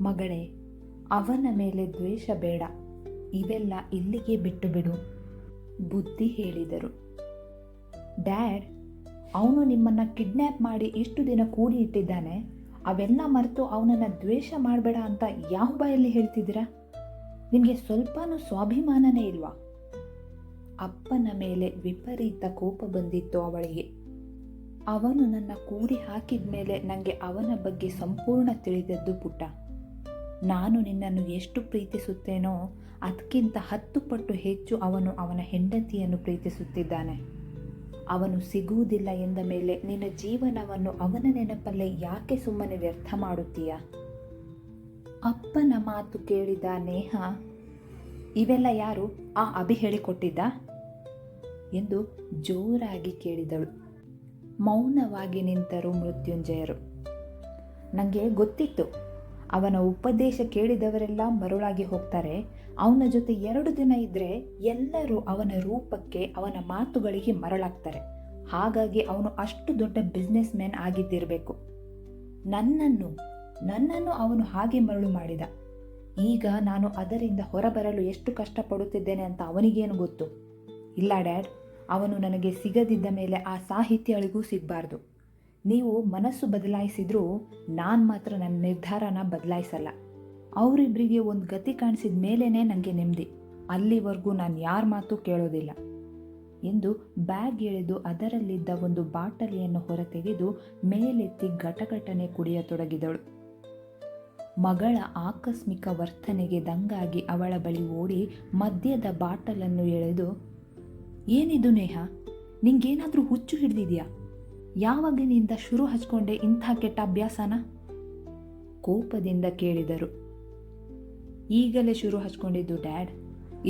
ಮಗಳೇ, ಅವನ ಮೇಲೆ ದ್ವೇಷ ಬೇಡ. ಇವೆಲ್ಲ ಇಲ್ಲಿಗೆ ಬಿಟ್ಟು ಬಿಡು. ಬುದ್ಧಿ ಹೇಳಿದರು. ಡ್ಯಾಡ್, ಅವನು ನಿಮ್ಮನ್ನು ಕಿಡ್ನ್ಯಾಪ್ ಮಾಡಿ ಇಷ್ಟು ದಿನ ಕೂಡಿ ಇಟ್ಟಿದ್ದಾನೆ. ಅವೆಲ್ಲ ಮರೆತು ಅವನನ್ನು ದ್ವೇಷ ಮಾಡಬೇಡ ಅಂತ ಯಾವ ಬಾಯಲ್ಲಿ ಹೇಳ್ತಿದ್ದೀರಾ? ನಿಮಗೆ ಸ್ವಲ್ಪನೂ ಸ್ವಾಭಿಮಾನನೇ ಇಲ್ವಾ? ಅಪ್ಪನ ಮೇಲೆ ವಿಪರೀತ ಕೋಪ ಬಂದಿತ್ತು ಅವಳಿಗೆ. ಅವನು ನನ್ನ ಕೂಡಿ ಹಾಕಿದ ಮೇಲೆ ನನಗೆ ಅವನ ಬಗ್ಗೆ ಸಂಪೂರ್ಣ ತಿಳಿದದ್ದು ಪುಟ್ಟ. ನಾನು ನಿನ್ನನ್ನು ಎಷ್ಟು ಪ್ರೀತಿಸುತ್ತೇನೋ ಅದಕ್ಕಿಂತ 10 ಪಟ್ಟು ಹೆಚ್ಚು ಅವನು ಅವನ ಹೆಂಡತಿಯನ್ನು ಪ್ರೀತಿಸುತ್ತಿದ್ದಾನೆ. ಅವನು ಸಿಗುವುದಿಲ್ಲ ಎಂದ ಮೇಲೆ ನಿನ್ನ ಜೀವನವನ್ನು ಅವನ ನೆನಪಲ್ಲೇ ಯಾಕೆ ಸುಮ್ಮನೆ ವ್ಯರ್ಥ ಮಾಡುತ್ತೀಯ? ಅಪ್ಪನ ಮಾತು ಕೇಳಿದ ನೇಹ, ಇವೆಲ್ಲ ಯಾರು? ಆ ಅಭಿ ಹೇಳಿಕೊಟ್ಟಿದ್ದ ಎಂದು ಜೋರಾಗಿ ಕೇಳಿದಳು. ಮೌನವಾಗಿ ನಿಂತರು ಮೃತ್ಯುಂಜಯರು. ನನಗೆ ಗೊತ್ತಿತ್ತು, ಅವನ ಉಪದೇಶ ಕೇಳಿದವರೆಲ್ಲ ಮರುಳಾಗಿ ಹೋಗ್ತಾರೆ. ಅವನ ಜೊತೆ 2 ದಿನ ಇದ್ದರೆ ಎಲ್ಲರೂ ಅವನ ರೂಪಕ್ಕೆ, ಅವನ ಮಾತುಗಳಿಗೆ ಮರಳಾಗ್ತಾರೆ. ಹಾಗಾಗಿ ಅವನು ಅಷ್ಟು ದೊಡ್ಡ ಬಿಸ್ನೆಸ್ ಮ್ಯಾನ್ ಆಗಿದ್ದಿರಬೇಕು. ನನ್ನನ್ನು ಅವನು ಹಾಗೆ ಮರಳು ಮಾಡಿದ. ಈಗ ನಾನು ಅದರಿಂದ ಹೊರಬರಲು ಎಷ್ಟು ಕಷ್ಟಪಡುತ್ತಿದ್ದೇನೆ ಅಂತ ಅವನಿಗೇನು ಗೊತ್ತು? ಇಲ್ಲ ಡ್ಯಾಡ್, ಅವನು ನನಗೆ ಸಿಗದಿದ್ದ ಮೇಲೆ ಆ ಸಾಹಿತ್ಯಗಳಿಗೂ ಸಿಗಬಾರ್ದು. ನೀವು ಮನಸ್ಸು ಬದಲಾಯಿಸಿದ್ರೂ ನಾನು ಮಾತ್ರ ನನ್ನ ನಿರ್ಧಾರನ ಬದಲಾಯಿಸಲ್ಲ. ಅವರಿಬ್ಬರಿಗೆ ಒಂದು ಗತಿ ಕಾಣಿಸಿದ ಮೇಲೇ ನನಗೆ ನೆಮ್ಮದಿ. ಅಲ್ಲಿವರೆಗೂ ನಾನು ಯಾರ ಮಾತು ಕೇಳೋದಿಲ್ಲ ಎಂದು ಬ್ಯಾಗ್ ಎಳೆದು ಅದರಲ್ಲಿದ್ದ ಒಂದು ಬಾಟಲಿಯನ್ನು ಹೊರತೆಗೆದು ಮೇಲೆತ್ತಿ ಘಟಘಟನೆ ಕುಡಿಯತೊಡಗಿದಳು. ಮಗಳ ಆಕಸ್ಮಿಕ ವರ್ತನೆಗೆ ದಂಗಾಗಿ ಅವಳ ಬಳಿ ಓಡಿ ಮದ್ಯದ ಬಾಟಲನ್ನು ಎಳೆದು, ಏನಿದು ನೇಹ, ನಿಂಗೇನಾದರೂ ಹುಚ್ಚು ಹಿಡಿದಿದೆಯಾ? ಯಾವಾಗಿನಿಂದ ಶುರು ಹಚ್ಕೊಂಡೆ ಇಂಥ ಕೆಟ್ಟ ಅಭ್ಯಾಸನ? ಕೋಪದಿಂದ ಕೇಳಿದರು. ಈಗಲೇ ಶುರು ಹಚ್ಕೊಂಡಿದ್ದು ಡ್ಯಾಡ್.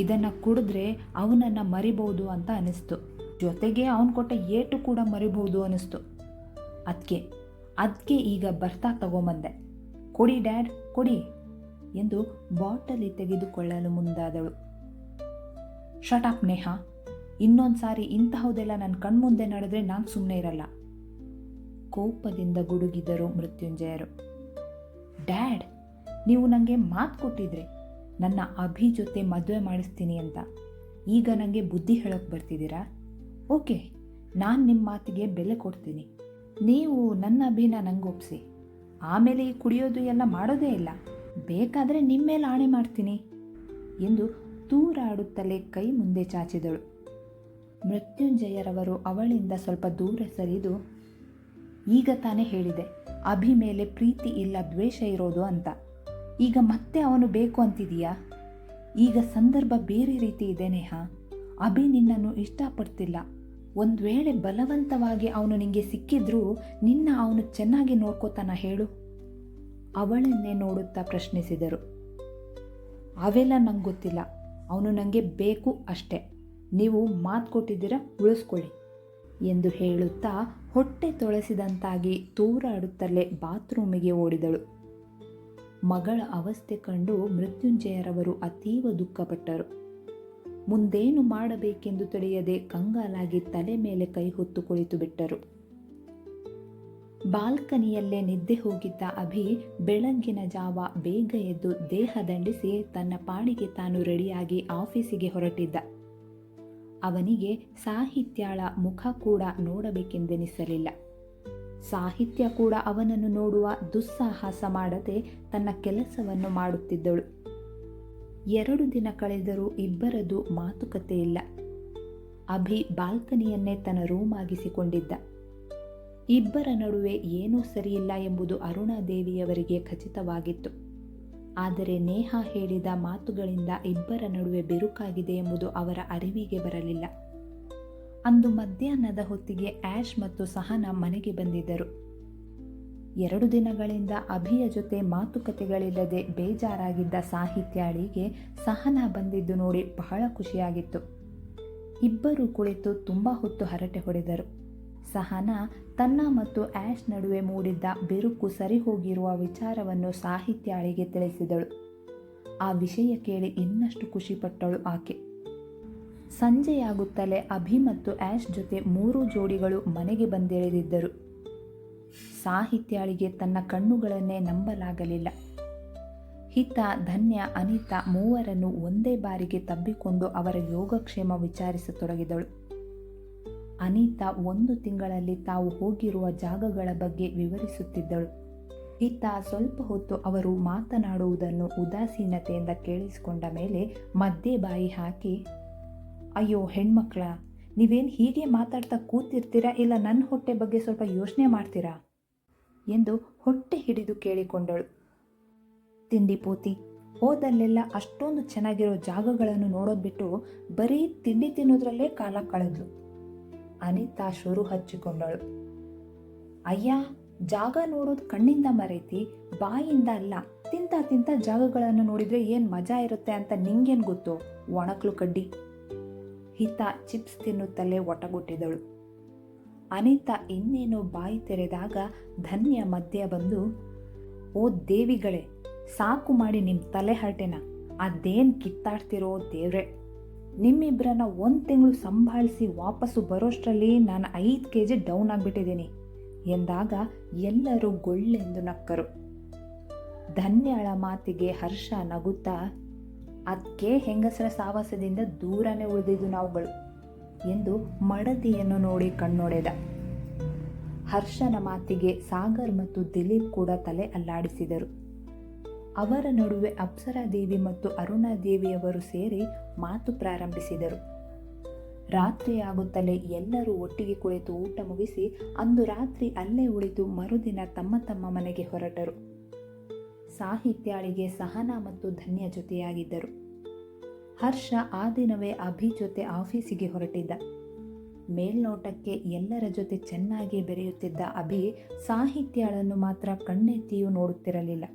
ಇದನ್ನು ಕುಡಿದ್ರೆ ಅವನನ್ನು ಮರಿಬಹುದು ಅಂತ ಅನಿಸ್ತು. ಜೊತೆಗೆ ಅವನು ಕೊಟ್ಟ ಏಟು ಕೂಡ ಮರಿಬಹುದು ಅನ್ನಿಸ್ತು. ಅದಕ್ಕೆ ಈಗ ಬರ್ತಾ ತಗೊಂಬಂದೆ. ಕೊಡಿ ಡ್ಯಾಡ್, ಕೊಡಿ ಎಂದು ಬಾಟಲಿ ತೆಗೆದುಕೊಳ್ಳಲು ಮುಂದಾದಳು. ಶಟಾಪ್ ನೇಹಾ, ಇನ್ನೊಂದು ಸಾರಿ ಇಂತಹದೆಲ್ಲ ನನ್ನ ಕಣ್ಮುಂದೆ ನಡೆದ್ರೆ ನಾನು ಸುಮ್ಮನೆ ಇರಲ್ಲ. ಕೋಪದಿಂದ ಗುಡುಗಿದರು ಮೃತ್ಯುಂಜಯರು. ಡ್ಯಾಡ್, ನೀವು ನನಗೆ ಮಾತು ಕೊಟ್ಟಿದ್ರಿ ನನ್ನ ಅಭಿ ಜೊತೆ ಮದುವೆ ಮಾಡಿಸ್ತೀನಿ ಅಂತ. ಈಗ ನನಗೆ ಬುದ್ಧಿ ಹೇಳೋಕೆ ಬರ್ತಿದ್ದೀರಾ? ಓಕೆ, ನಾನು ನಿಮ್ಮ ಮಾತಿಗೆ ಬೆಲೆ ಕೊಡ್ತೀನಿ. ನೀವು ನನ್ನ ಅಭಿನ ನಂಗೆ ಒಪ್ಪಿಸಿ, ಆಮೇಲೆ ಈ ಕುಡಿಯೋದು ಎಲ್ಲ ಮಾಡೋದೇ ಇಲ್ಲ. ಬೇಕಾದರೆ ನಿಮ್ಮ ಮೇಲೆ ಆಣೆ ಮಾಡ್ತೀನಿ ಎಂದು ತೂರಾಡುತ್ತಲೇ ಕೈ ಮುಂದೆ ಚಾಚಿದಳು. ಮೃತ್ಯುಂಜಯರವರು ಅವಳಿಂದ ಸ್ವಲ್ಪ ದೂರ ಸರಿದು, ಈಗ ತಾನೇ ಹೇಳಿದೆ ಅಭಿ ಮೇಲೆ ಪ್ರೀತಿ ಇಲ್ಲ ದ್ವೇಷ ಇರೋದು ಅಂತ. ಈಗ ಮತ್ತೆ ಅವನು ಬೇಕು ಅಂತಿದೀಯಾ? ಈಗ ಸಂದರ್ಭ ಬೇರೆ ರೀತಿ ಇದೆ ನೇಹಾ. ಅಭಿ ನಿನ್ನನ್ನು ಇಷ್ಟಪಡ್ತಿಲ್ಲ. ಒಂದು ವೇಳೆ ಬಲವಂತವಾಗಿ ಅವನು ನಿಂಗೆ ಸಿಕ್ಕಿದ್ರೂ ನಿನ್ನ ಅವನು ಚೆನ್ನಾಗಿ ನೋಡ್ಕೋತಾನ ಹೇಳು? ಅವಳನ್ನೇ ನೋಡುತ್ತಾ ಪ್ರಶ್ನಿಸಿದರು. ಅವೆಲ್ಲ ನಂಗೆ ಗೊತ್ತಿಲ್ಲ. ಅವನು ನನಗೆ ಬೇಕು ಅಷ್ಟೇ. ನೀವು ಮಾತು ಕೊಟ್ಟಿದ್ದೀರ, ಉಳಿಸ್ಕೊಳ್ಳಿ ಎಂದು ಹೇಳುತ್ತಾ ಹೊಟ್ಟೆ ತೊಳೆಸಿದಂತಾಗಿ ತೂರಾಡುತ್ತಲೇ ಬಾತ್ರೂಮಿಗೆ ಓಡಿದಳು. ಮಗಳ ಅವಸ್ಥೆ ಕಂಡು ಮೃತ್ಯುಂಜಯರವರು ಅತೀವ ದುಃಖಪಟ್ಟರು. ಮುಂದೇನು ಮಾಡಬೇಕೆಂದು ತಿಳಿಯದೆ ಕಂಗಾಲಾಗಿ ತಲೆ ಮೇಲೆ ಕೈ ಹೊತ್ತು ಕುಳಿತು ಬಿಟ್ಟರು. ಬಾಲ್ಕನಿಯಲ್ಲೇ ನಿದ್ದೆ ಹೋಗಿದ್ದ ಅಭಿ ಬೆಳಗ್ಗಿನ ಜಾವ ಬೇಗ ಎದ್ದು ದೇಹ ದಂಡಿಸಿ ತನ್ನ ಪಾಡಿಗೆ ತಾನು ರೆಡಿಯಾಗಿ ಆಫೀಸಿಗೆ ಹೊರಟಿದ್ದ. ಅವನಿಗೆ ಸಾಹಿತ್ಯಾಳ ಮುಖ ಕೂಡ ನೋಡಬೇಕೆಂದೆನಿಸಲಿಲ್ಲ. ಸಾಹಿತ್ಯ ಕೂಡ ಅವನನ್ನು ನೋಡುವ ದುಸ್ಸಾಹಸ ಮಾಡದೆ ತನ್ನ ಕೆಲಸವನ್ನು ಮಾಡುತ್ತಿದ್ದಳು. 2 ದಿನ ಕಳೆದರೂ ಇಬ್ಬರದು ಮಾತುಕತೆ ಇಲ್ಲ. ಅಭಿ ಬಾಲ್ಕನಿಯನ್ನೇ ತನ್ನ ರೂಮ್ ಆಗಿಸಿಕೊಂಡಿದ್ದ. ಇಬ್ಬರ ನಡುವೆ ಏನೂ ಸರಿಯಿಲ್ಲ ಎಂಬುದು ಅರುಣಾದೇವಿಯವರಿಗೆ ಖಚಿತವಾಗಿತ್ತು. ಆದರೆ ನೇಹಾ ಹೇಳಿದ ಮಾತುಗಳಿಂದ ಇಬ್ಬರ ನಡುವೆ ಬಿರುಕಾಗಿದೆ ಎಂಬುದು ಅವರ ಅರಿವಿಗೆ ಬರಲಿಲ್ಲ. ಅಂದು ಮಧ್ಯಾಹ್ನದ ಹೊತ್ತಿಗೆ ಆ್ಯಶ್ ಮತ್ತು ಸಹನಾ ಮನೆಗೆ ಬಂದಿದ್ದರು. 2 ದಿನಗಳಿಂದ ಅಭಿಯ ಜೊತೆ ಮಾತುಕತೆಗಳಿಲ್ಲದೆ ಬೇಜಾರಾಗಿದ್ದ ಸಾಹಿತ್ಯಾಳಿಗೆ ಸಹನಾ ಬಂದಿದ್ದು ನೋಡಿ ಬಹಳ ಖುಷಿಯಾಗಿತ್ತು. ಇಬ್ಬರು ಕುಳಿತು ತುಂಬ ಹೊತ್ತು ಹರಟೆ ಹೊಡೆದರು. ಸಹನಾ ತನ್ನ ಮತ್ತು ಆ್ಯಶ್ ನಡುವೆ ಮೂಡಿದ್ದ ಬಿರುಕು ಸರಿಹೋಗಿರುವ ವಿಚಾರವನ್ನು ಸಾಹಿತ್ಯಾಳಿಗೆ ತಿಳಿಸಿದಳು. ಆ ವಿಷಯ ಕೇಳಿ ಇನ್ನಷ್ಟು ಖುಷಿಪಟ್ಟಳು ಆಕೆ. ಸಂಜೆಯಾಗುತ್ತಲೇ ಅಭಿ ಮತ್ತು ಆ್ಯಶ್ ಜೊತೆ 3 ಜೋಡಿಗಳು ಮನೆಗೆ ಬಂದಿಳಿದಿದ್ದರು. ಸಾಹಿತ್ಯಾಳಿಗೆ ತನ್ನ ಕಣ್ಣುಗಳನ್ನೇ ನಂಬಲಾಗಲಿಲ್ಲ. ಹಿತ, ಧನ್ಯ, ಅನಿತಾ ಮೂವರನ್ನು ಒಂದೇ ಬಾರಿಗೆ ತಬ್ಬಿಕೊಂಡು ಅವರ ಯೋಗಕ್ಷೇಮ ವಿಚಾರಿಸತೊಡಗಿದಳು. ಅನಿತಾ 1 ತಿಂಗಳಲ್ಲಿ ತಾವು ಹೋಗಿರುವ ಜಾಗಗಳ ಬಗ್ಗೆ ವಿವರಿಸುತ್ತಿದ್ದಳು. ಹಿತ ಸ್ವಲ್ಪ ಹೊತ್ತು ಅವರು ಮಾತನಾಡುವುದನ್ನು ಉದಾಸೀನತೆಯಿಂದ ಕೇಳಿಸಿಕೊಂಡ ಮೇಲೆ ಮಧ್ಯೆ ಬಾಯಿ ಹಾಕಿ, ಅಯ್ಯೋ ಹೆಣ್ಮಕ್ಳ, ನೀವೇನು ಹೀಗೆ ಮಾತಾಡ್ತಾ ಕೂತಿರ್ತೀರಾ, ಇಲ್ಲ ನನ್ನ ಹೊಟ್ಟೆ ಬಗ್ಗೆ ಸ್ವಲ್ಪ ಯೋಚನೆ ಮಾಡ್ತೀರಾ ಎಂದು ಹೊಟ್ಟೆ ಹಿಡಿದು ಕೇಳಿಕೊಂಡಳು. ತಿಂಡಿ ಪೂತಿ, ಹೋದಲ್ಲೆಲ್ಲ ಅಷ್ಟೊಂದು ಚೆನ್ನಾಗಿರೋ ಜಾಗಗಳನ್ನು ನೋಡೋದು ಬಿಟ್ಟು ಬರೀ ತಿಂಡಿ ತಿನ್ನೋದ್ರಲ್ಲೇ ಕಾಲ ಕಳೆದ್ಲು. ಅನಿತಾ ಶುರು ಹಚ್ಚಿಕೊಂಡಳು. ಅಯ್ಯ, ಜಾಗ ನೋಡೋದು ಕಣ್ಣಿಂದ ಮರೆತಿ, ಬಾಯಿಂದ ಅಲ್ಲ. ತಿಂತ ಜಾಗಗಳನ್ನು ನೋಡಿದರೆ ಏನು ಮಜಾ ಇರುತ್ತೆ ಅಂತ ನಿಂಗೇನು ಗೊತ್ತು, ಒಣಕ್ಲು ಕಡ್ಡಿ. ಹಿತ ಚಿಪ್ಸ್ ತಿನ್ನುತ್ತಲೇ ಒಟಗುಟ್ಟಿದಳು. ಅನಿತಾ ಇನ್ನೇನೋ ಬಾಯಿ ತೆರೆದಾಗ ಧನ್ಯ ಮಧ್ಯ ಬಂದು, ಓ ದೇವಿಗಳೇ, ಸಾಕು ಮಾಡಿ ನಿಮ್ಮ ತಲೆ ಹರಟೆನ. ಅದೇನು ಕಿತ್ತಾಡ್ತಿರೋ ದೇವ್ರೆ, ನಿಮ್ಮಿಬ್ಬರನ್ನ 1 ತಿಂಗಳು ಸಂಭಾಳಿಸಿ ವಾಪಸ್ಸು ಬರೋಷ್ಟರಲ್ಲಿ ನಾನು 5 kg ಡೌನ್ ಆಗಿಬಿಟ್ಟಿದ್ದೀನಿ ಎಂದಾಗ ಎಲ್ಲರೂ ಗೊಳ್ಳೆಂದು ನಕ್ಕರು. ಧನ್ಯಳ ಮಾತಿಗೆ ಹರ್ಷ ನಗುತ್ತಾ, ಅದಕ್ಕೆ ಹೆಂಗಸರ ಸಾವಾಸದಿಂದ ದೂರನೇ ಉಳಿದಿದ್ದು ನಾವುಗಳು ಎಂದು ಮಡದಿಯನ್ನು ನೋಡಿ ಕಣ್ಣೊಡೆದ. ಹರ್ಷನ ಮಾತಿಗೆ ಸಾಗರ್ ಮತ್ತು ದಿಲೀಪ್ ಕೂಡ ತಲೆ ಅಲ್ಲಾಡಿಸಿದರು. ಅವರ ನಡುವೆ ಅಪ್ಸರಾದೇವಿ ಮತ್ತು ಅರುಣಾದೇವಿಯವರು ಸೇರಿ ಮಾತು ಪ್ರಾರಂಭಿಸಿದರು. ರಾತ್ರಿಯಾಗುತ್ತಲೇ ಎಲ್ಲರೂ ಒಟ್ಟಿಗೆ ಕುಳಿತು ಊಟ ಮುಗಿಸಿ ಅಂದು ರಾತ್ರಿ ಅಲ್ಲೇ ಉಳಿದು ಮರುದಿನ ತಮ್ಮ ತಮ್ಮ ಮನೆಗೆ ಹೊರಟರು. ಸಾಹಿತ್ಯಾಳಿಗೆ ಸಹನಾ ಮತ್ತು ಧನ್ಯ ಜೊತೆಯಾಗಿದ್ದರು. ಹರ್ಷ ಆ ದಿನವೇ ಅಭಿ ಜೊತೆ ಆಫೀಸಿಗೆ ಹೊರಟಿದ್ದ. ಮೇಲ್ನೋಟಕ್ಕೆ ಎಲ್ಲರ ಜೊತೆ ಚೆನ್ನಾಗಿ ಬೆರೆಯುತ್ತಿದ್ದ ಅಭಿ ಸಾಹಿತ್ಯಾಳನ್ನು ಮಾತ್ರ ಕಣ್ಣೆತ್ತಿಯೂ ನೋಡುತ್ತಿರಲಿಲ್ಲ.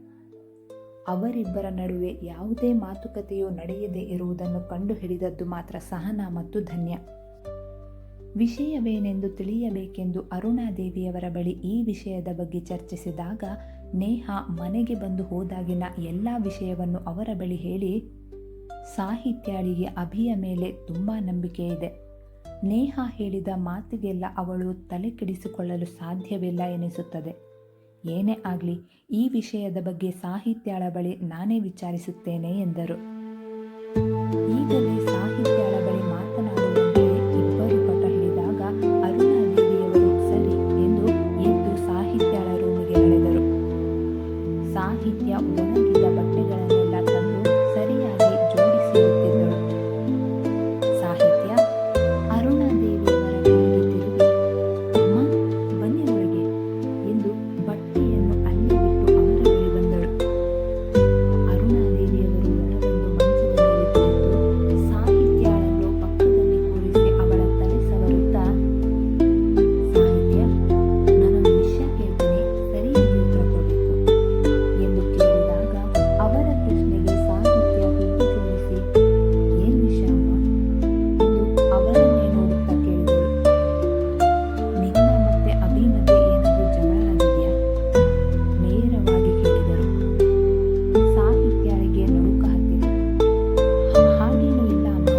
ಅವರಿಬ್ಬರ ನಡುವೆ ಯಾವುದೇ ಮಾತುಕತೆಯೂ ನಡೆಯದೇ ಇರುವುದನ್ನು ಕಂಡುಹಿಡಿದದ್ದು ಮಾತ್ರ ಸಹನಾ ಮತ್ತು ಧನ್ಯ. ವಿಷಯವೇನೆಂದು ತಿಳಿಯಬೇಕೆಂದು ಅರುಣಾದೇವಿಯವರ ಬಳಿ ಈ ವಿಷಯದ ಬಗ್ಗೆ ಚರ್ಚಿಸಿದಾಗ ನೇಹಾ ಮನೆಗೆ ಬಂದು ಹೋದಾಗಿನ ಎಲ್ಲ ವಿಷಯವನ್ನು ಅವರ ಬಳಿ ಹೇಳಿ, ಸಾಹಿತ್ಯಾಳಿಗೆ ಅಭಿಯ ಮೇಲೆ ತುಂಬ ನಂಬಿಕೆ ಇದೆ. ನೇಹಾ ಹೇಳಿದ ಮಾತಿಗೆಲ್ಲ ಅವಳು ತಲೆ ಕೆಡಿಸಿಕೊಳ್ಳಲು ಸಾಧ್ಯವಿಲ್ಲ ಎನಿಸುತ್ತದೆ. ಏನೇ ಆಗಲಿ ಈ ವಿಷಯದ ಬಗ್ಗೆ ಸಾಹಿತ್ಯಾಳ ಬಳಿ ನಾನೇ ವಿಚಾರಿಸುತ್ತೇನೆ ಎಂದರು. ಈಗಲೇ ಸಾಹಿತ್ಯಾಳ ಬಳಿ ಮಾತನಾಡುವಂತೆ ಇಬ್ಬರು ಪಟ ಹಿಡಿದಾಗ ಅರುಣಾದೇವಿಯವರು ಸರಿ ಎಂದು ಎದ್ದು ಸಾಹಿತ್ಯಾಳ ರೂಮಿಗೆ ನಡೆದರು. ಸಾಹಿತ್ಯ ಒಣಗಿದ ಬಟ್ಟೆಗಳನ್ನೆಲ್ಲ ತಂದು ಸರಿಯಾಗಿ ಜೋಡಿಸಿ ಇಡುತ್ತಿದ್ದಳು. ಸಾಹಿತ್ಯ ಅರುಣಾದೇವಿಯವರ ಕಡೆಗೆ ತಿರುಗಿ, ಅಮ್ಮ ಬನ್ನಿ ಒಳಗೆ ಎಂದು ಬಟ್ಟೆಯನ್ನು ಅಲ್ಲಿ ಬಿಟ್ಟು ಅವರ ಬಳಿ ಬಂದಳು. ಅರುಣಾದೇವಿಯವರು ಒಳಗೊಂಡು ಮಂಚದ ಮೇಲೆ ಕುಳಿತು ಸಾಹಿತ್ಯಾಳನ್ನು ಪಕ್ಕದಲ್ಲಿ ಕೂರಿಸಿ ಅವಳ ತಲೆ ಸವರುತ್ತಾ, ಸಾಹಿತ್ಯ, ನಾನೊಂದು ವಿಷಯ ಕೇಳ್ತೀನಿ, ಸರಿಯಾಗಿ ಉತ್ತರ ಕೊಡಬೇಕು ಎಂದು ಕೇಳಿದಾಗ ಅವರ ಪ್ರಶ್ನೆಗೆ ಸಾಹಿತ್ಯ ಹುಬ್ಬು ಜೋಡಿಸಿ, ಏನು ವಿಷಯ ಅಮ್ಮ ಎಂದು ಅವರನ್ನೇ ನೋಡುತ್ತಾ ಕೇಳಿದಳು. ನಿನ್ನ ಮತ್ತೆ ಅಭಿ ಮಧ್ಯೆ ಏನಾದರೂ ಜಗಳ ಆಗಿದೆಯಾ? ನೇರವಾಗಿ ಕೇಳಿದರು. ಸಾಹಿತ್ಯಾಳಿಗೆ ನಡುಕ ಹತ್ತಿತು. ಹಾಗೇನೂ ಇಲ್ಲ ಅಮ್ಮ,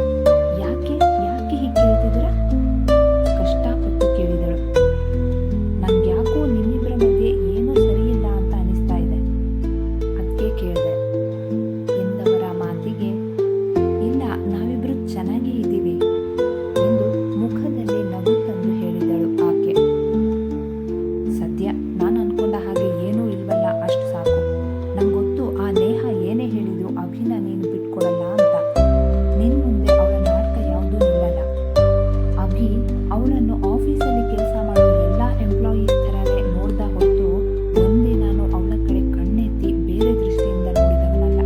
ಯಾಕೆ ಯಾಕೆ ಹೀಗೆ ಕೇಳ್ತಿದ್ದೀರಾ? ಕಷ್ಟಪಟ್ಟು ಕೇಳಿದಳು. ನಂಗ್ಯಾಕೋ ನಿಮ್ಮಿಬ್ಬರ ಮಧ್ಯೆ ಏನೋ ಸರಿಯಿಲ್ಲ ಅಂತ ಅನಿಸ್ತಾ ಇದೆ, ಅದಕ್ಕೆ ಕೇಳಿದೆ ಎಂದವರ ಮಾತಿಗೆ, ಇಲ್ಲ ನಾವಿಬ್ರು ಚೆನ್ನಾಗೇ ಇದ್ದೀವಿ ಎಂದು ಮುಖದಲ್ಲಿ ನಗು ತಂದು ಹೇಳಿದಳು ಆಕೆ. ಸದ್ಯ ನಾನು ಅನ್ಕೊಂಡ ಹಾಗೆ ಏನೂ ಇಲ್ವಲ್ಲ, ಅಷ್ಟು ಸಾಕು. ನಂಗೊತ್ತು ಆ ನೇಹಾ ಏನೇ ಹೇಳಿದ್ರು ಅಭಿನ ನೀನು ಬಿಟ್ಕೊಡಲ್ಲ ಅಂತ. ನಿನ್ನ ಮುಂದೆ ಅವಳ ನಾಟಕ ಯಾವುದೂ ನಿಲ್ಲಲ್ಲ. ಅಭಿ ಅವಳನ್ನು ಆಫೀಸಲ್ಲಿ ಕೆಲಸ ಮಾಡೋ ಎಲ್ಲ ಎಂಪ್ಲಾಯೀಸ್ ಥರನೇ ನೋಡ್ದ ಹೊರತು ಒಂದೇ ನಾನು ಅವಳ ಕಡೆ ಕಣ್ಣೆತ್ತಿ ಬೇರೆ ದೃಷ್ಟಿಯಿಂದ ನೋಡಿದವನಲ್ಲ.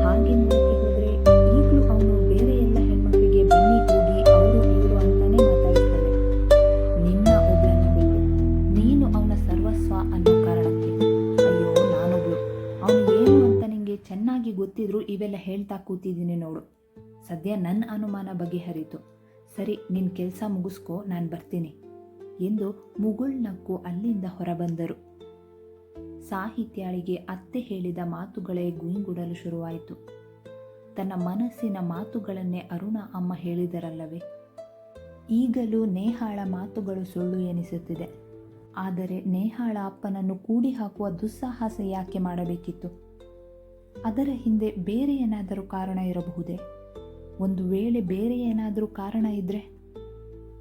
ಹಾಗೆ ನೋಡಕ್ಕೆ ಹೋದರೆ ಈಗಲೂ ಅವನು ಬೇರೆ ಎಲ್ಲ ಹೆಣ್ಮಕ್ಳಿಗೆ ಬನ್ನಿ ಹೋಗಿ ಅವರು ಇವರು ಅಂತಾನೆ ಮಾತಾಡ್ತಾನೆ. ನಿನ್ನ ಒಬ್ಳನ್ನ ಬಿಟ್ಟು ನೀನು ಅವನ ಸರ್ವಸ್ವ ಅನ್ನೋ ಕಾರಣಕ್ಕೆ. ಅಯ್ಯೋ ನಾನೊಬ್ಳು, ಅವನು ಏನು ಅಂತ ನಿಂಗೆ ಚೆನ್ನಾಗಿ ಗೊತ್ತಿದ್ರು ಇವೆಲ್ಲ ಹೇಳ್ತಾ ಕೂತಿದ್ದೀನಿ ನೋಡು. ಸದ್ಯ ನನ್ನ ಅನುಮಾನ ಬಗೆಹರಿತು. ಸರಿ, ನಿನ್ನ ಕೆಲಸ ಮುಗಿಸ್ಕೊ, ನಾನು ಬರ್ತೀನಿ ಎಂದು ಮುಗುಳ್ನಕ್ಕು ಅಲ್ಲಿಂದ ಹೊರಬಂದರು. ಸಾಹಿತ್ಯಾಳಿಗೆ ಅತ್ತೆ ಹೇಳಿದ ಮಾತುಗಳೇ ಗುಂಗುಡಲು ಶುರುವಾಯಿತು. ತನ್ನ ಮನಸ್ಸಿನ ಮಾತುಗಳನ್ನೇ ಅರುಣ ಅಮ್ಮ ಹೇಳಿದರಲ್ಲವೇ. ಈಗಲೂ ನೇಹಾಳ ಮಾತುಗಳು ಸುಳ್ಳು ಎನಿಸುತ್ತಿದೆ. ಆದರೆ ನೇಹಾಳ ಅಪ್ಪನನ್ನು ಕೂಡಿ ಹಾಕುವ ದುಸ್ಸಾಹಸ ಯಾಕೆ ಮಾಡಬೇಕಿತ್ತು? ಅದರ ಹಿಂದೆ ಬೇರೆ ಏನಾದರೂ ಕಾರಣ ಇರಬಹುದೇ? ಒಂದು ವೇಳೆ ಬೇರೆ ಏನಾದರೂ ಕಾರಣ ಇದ್ದರೆ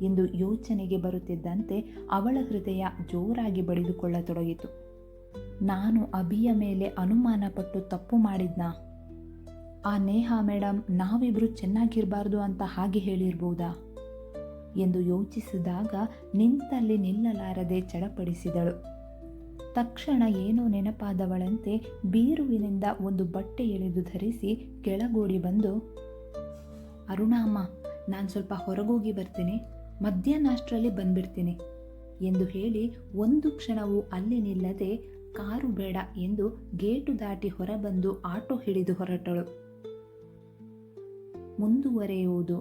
ಎಂದು ಯೋಚನೆಗೆ ಬರುತ್ತಿದ್ದಂತೆ ಅವಳ ಹೃದಯ ಜೋರಾಗಿ ಬಡಿದುಕೊಳ್ಳತೊಡಗಿತು. ನಾನು ಅಭಿಯ ಮೇಲೆ ಅನುಮಾನ ಪಟ್ಟು ತಪ್ಪು ಮಾಡಿದ್ನಾ? ಆ ನೇಹಾ ಮೇಡಮ್ ನಾವಿಬ್ರು ಚೆನ್ನಾಗಿರಬಾರ್ದು ಅಂತ ಹಾಗೆ ಹೇಳಿರ್ಬೋದಾ ಎಂದು ಯೋಚಿಸಿದಾಗ ನಿಂತಲ್ಲಿ ನಿಲ್ಲಲಾರದೆ ಚಡಪಡಿಸಿದಳು. ತಕ್ಷಣ ಏನೋ ನೆನಪಾದವಳಂತೆ ಬೀರುವಿನಿಂದ ಒಂದು ಬಟ್ಟೆ ಎಳೆದು ಧರಿಸಿ ಕೆಳಗೋಡಿ ಬಂದು, ಅರುಣಾ ಅಮ್ಮ, ನಾನು ಸ್ವಲ್ಪ ಹೊರಗೋಗಿ ಬರ್ತೀನಿ, ಮಧ್ಯಾಹ್ನ ಅಷ್ಟರಲ್ಲಿ ಬಂದ್ಬಿಡ್ತೀನಿ ಎಂದು ಹೇಳಿ ಒಂದು ಕ್ಷಣವೂ ಅಲ್ಲಿ ನಿಲ್ಲದೆ ಕಾರು ಬೇಡ ಎಂದು ಗೇಟು ದಾಟಿ ಹೊರಬಂದು ಆಟೋ ಹಿಡಿದು ಹೊರಟಳು. ಮುಂದುವರೆಯುವುದು.